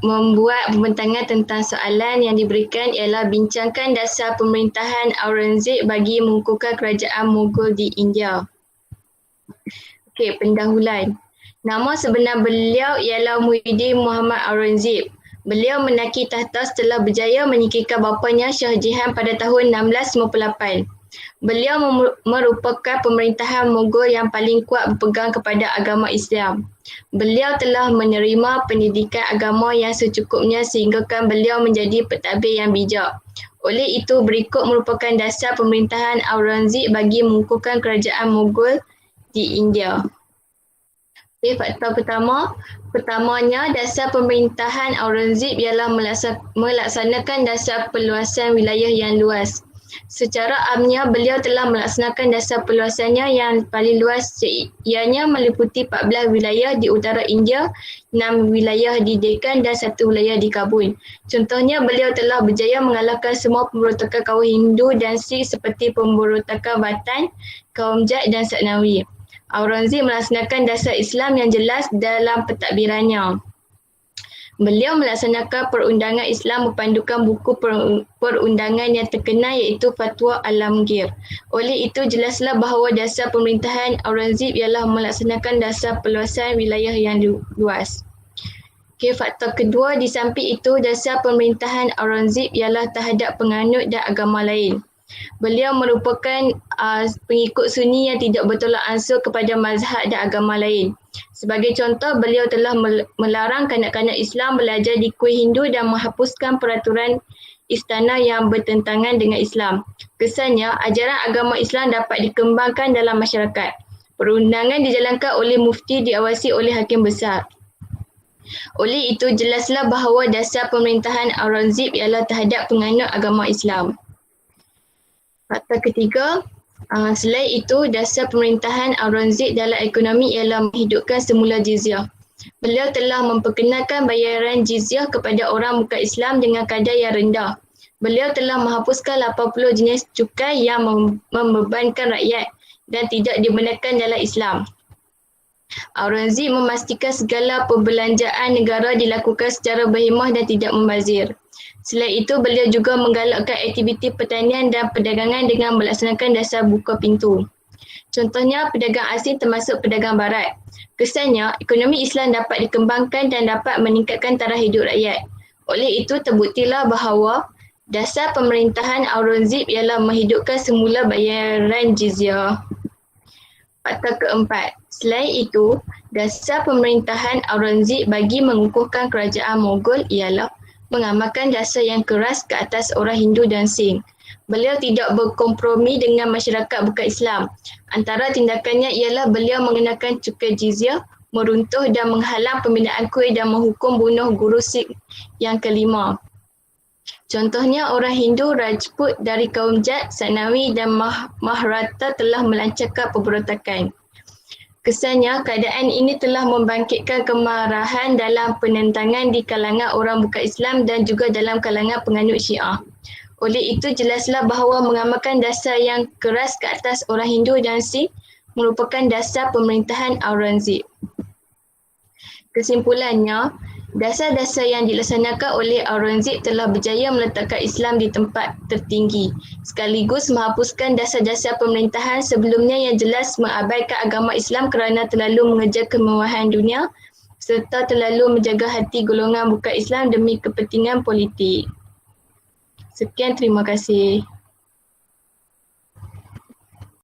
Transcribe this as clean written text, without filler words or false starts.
membuat pembentangan tentang soalan yang diberikan ialah bincangkan dasar pemerintahan Aurangzeb bagi mengukuhkan kerajaan Mughal di India. Okey, pendahuluan. Nama sebenar beliau ialah Muhyiddin Muhammad Aurangzeb. Beliau menaiki tahta setelah berjaya menyingkirkan bapanya Shah Jahan pada tahun 1658. Beliau merupakan pemerintahan Mughal yang paling kuat berpegang kepada agama Islam. Beliau telah menerima pendidikan agama yang secukupnya sehinggakan beliau menjadi pentadbir yang bijak. Oleh itu, berikut merupakan dasar pemerintahan Aurangzeb bagi mengukuhkan kerajaan Mughal di India. Okay, faktor pertamanya dasar pemerintahan Aurangzeb ialah melaksanakan dasar perluasan wilayah yang luas. Secara amnya, beliau telah melaksanakan dasar perluasannya yang paling luas, ianya meliputi 14 wilayah di utara India, 6 wilayah di Deccan dan 1 wilayah di Kabul. Contohnya, beliau telah berjaya mengalahkan semua pemberontakan kaum Hindu dan Sikh seperti pemberontakan Batan, kaum Jat dan Satnawi. Aurangzeb melaksanakan dasar Islam yang jelas dalam pentadbirannya. Beliau melaksanakan perundangan Islam berpandukan buku perundangan yang terkenal iaitu Fatwa Alamgir. Oleh itu, jelaslah bahawa dasar pemerintahan Aurangzeb ialah melaksanakan dasar perluasan wilayah yang luas. Okay, faktor kedua, di samping itu, dasar pemerintahan Aurangzeb ialah terhadap penganut dan agama lain. Beliau merupakan pengikut Sunni yang tidak bertolak ansur kepada mazhab dan agama lain. Sebagai contoh, beliau telah melarang kanak-kanak Islam belajar di kuil Hindu dan menghapuskan peraturan istana yang bertentangan dengan Islam. Kesannya, ajaran agama Islam dapat dikembangkan dalam masyarakat. Perundangan dijalankan oleh mufti diawasi oleh hakim besar. Oleh itu, jelaslah bahawa dasar pemerintahan Aurangzeb ialah terhadap penganut agama Islam. Faktor ketiga, selain itu, dasar pemerintahan Aurangzeb dalam ekonomi ialah menghidupkan semula jizyah. Beliau telah memperkenalkan bayaran jizyah kepada orang bukan Islam dengan kadar yang rendah. Beliau telah menghapuskan 80 jenis cukai yang membebankan rakyat dan tidak dibenarkan dalam Islam. Aurangzeb memastikan segala perbelanjaan negara dilakukan secara berhemah dan tidak membazir. Selain itu, beliau juga menggalakkan aktiviti pertanian dan perdagangan dengan melaksanakan dasar buka pintu. Contohnya, pedagang asing termasuk pedagang barat. Kesannya, ekonomi Islam dapat dikembangkan dan dapat meningkatkan taraf hidup rakyat. Oleh itu, terbuktilah bahawa dasar pemerintahan Aurangzeb ialah menghidupkan semula bayaran jizyah. Faktor keempat, selain itu, dasar pemerintahan Aurangzeb bagi mengukuhkan kerajaan Mughal ialah mengamalkan dasar yang keras ke atas orang Hindu dan Sikh. Beliau tidak berkompromi dengan masyarakat bukan Islam. Antara tindakannya ialah beliau mengenakan cukai jizyah, meruntuh dan menghalang pembinaan kuil dan menghukum bunuh guru Sikh yang kelima. Contohnya, orang Hindu Rajput dari kaum Jat, Satnawi dan Maharata telah melancarkan pemberontakan. Kesannya, keadaan ini telah membangkitkan kemarahan dalam penentangan di kalangan orang bukan Islam dan juga dalam kalangan penganut Syiah. Oleh itu, jelaslah bahawa mengamalkan dasar yang keras ke atas orang Hindu dan Sikh merupakan dasar pemerintahan Aurangzeb. Kesimpulannya, dasar-dasar yang dilaksanakan oleh Aurangzeb telah berjaya meletakkan Islam di tempat tertinggi, sekaligus menghapuskan dasar-dasar pemerintahan sebelumnya yang jelas mengabaikan agama Islam kerana terlalu mengejar kemewahan dunia serta terlalu menjaga hati golongan bukan Islam demi kepentingan politik. Sekian, terima kasih.